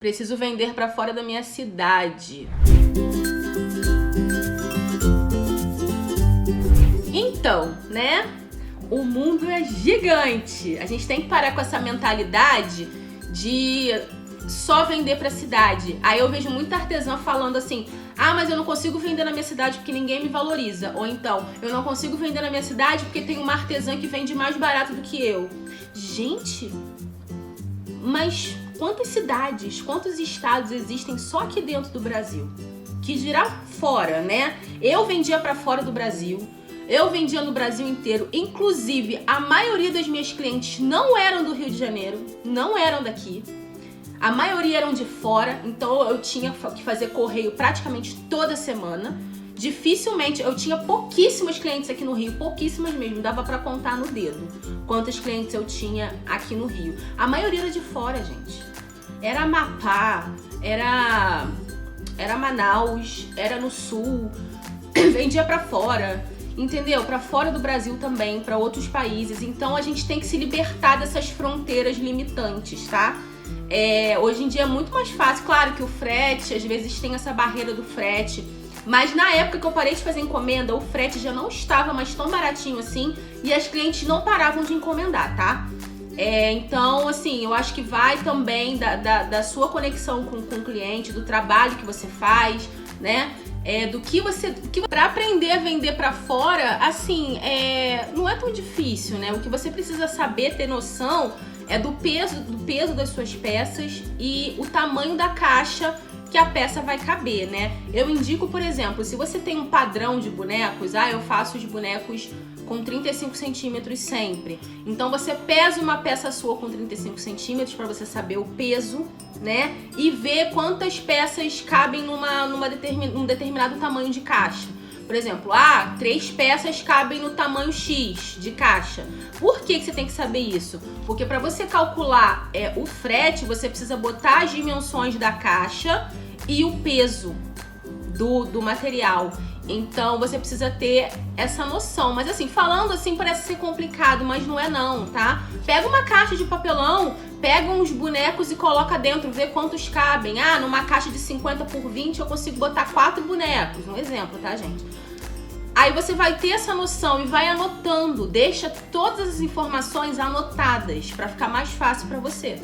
Preciso vender para fora da minha cidade. Então, né? O mundo é gigante. A gente tem que parar com essa mentalidade de só vender pra cidade. Aí eu vejo muita artesã falando assim: ah, mas eu não consigo vender na minha cidade porque ninguém me valoriza. Ou então, eu não consigo vender na minha cidade porque tem uma artesã que vende mais barato do que eu. Gente, mas quantas cidades, quantos estados existem só aqui dentro do Brasil? Que dirá fora, né? Eu vendia pra fora do Brasil. Eu vendia no Brasil inteiro, inclusive a maioria das minhas clientes não eram do Rio de Janeiro, não eram daqui. A maioria eram de fora, então eu tinha que fazer correio praticamente toda semana. Dificilmente, eu tinha pouquíssimas clientes aqui no Rio, pouquíssimas mesmo, dava pra contar no dedo quantas clientes eu tinha aqui no Rio. A maioria era de fora, gente. Era Amapá, era Manaus, era no Sul, vendia pra fora. Entendeu? Para fora do Brasil também, para outros países. Então a gente tem que se libertar dessas fronteiras limitantes, tá? Hoje em dia é muito mais fácil. Claro que o frete, às vezes tem essa barreira do frete. Mas na época que eu parei de fazer encomenda, o frete já não estava mais tão baratinho assim. E as clientes não paravam de encomendar, tá? Então, assim, eu acho que vai também da sua conexão com o cliente, do trabalho que você faz, né? Pra aprender a vender pra fora, assim, não é tão difícil, né? O que você precisa saber, ter noção, é do peso das suas peças e o tamanho da caixa que a peça vai caber, né? Eu indico, por exemplo, se você tem um padrão de bonecos, eu faço os bonecos com 35 centímetros sempre. Então você pesa uma peça sua com 35 centímetros para você saber o peso, né? E ver quantas peças cabem num determinado tamanho de caixa. Por exemplo, 3 peças cabem no tamanho X de caixa. Por que você tem que saber isso? Porque para você calcular o frete, você precisa botar as dimensões da caixa e o peso do material. Então você precisa ter essa noção. Mas assim, falando assim parece ser complicado, mas não é não, tá? Pega uma caixa de papelão, pega uns bonecos e coloca dentro, vê quantos cabem. Numa caixa de 50 por 20 eu consigo botar 4 bonecos. Um exemplo, tá, gente? Aí você vai ter essa noção e vai anotando. Deixa todas as informações anotadas para ficar mais fácil para você.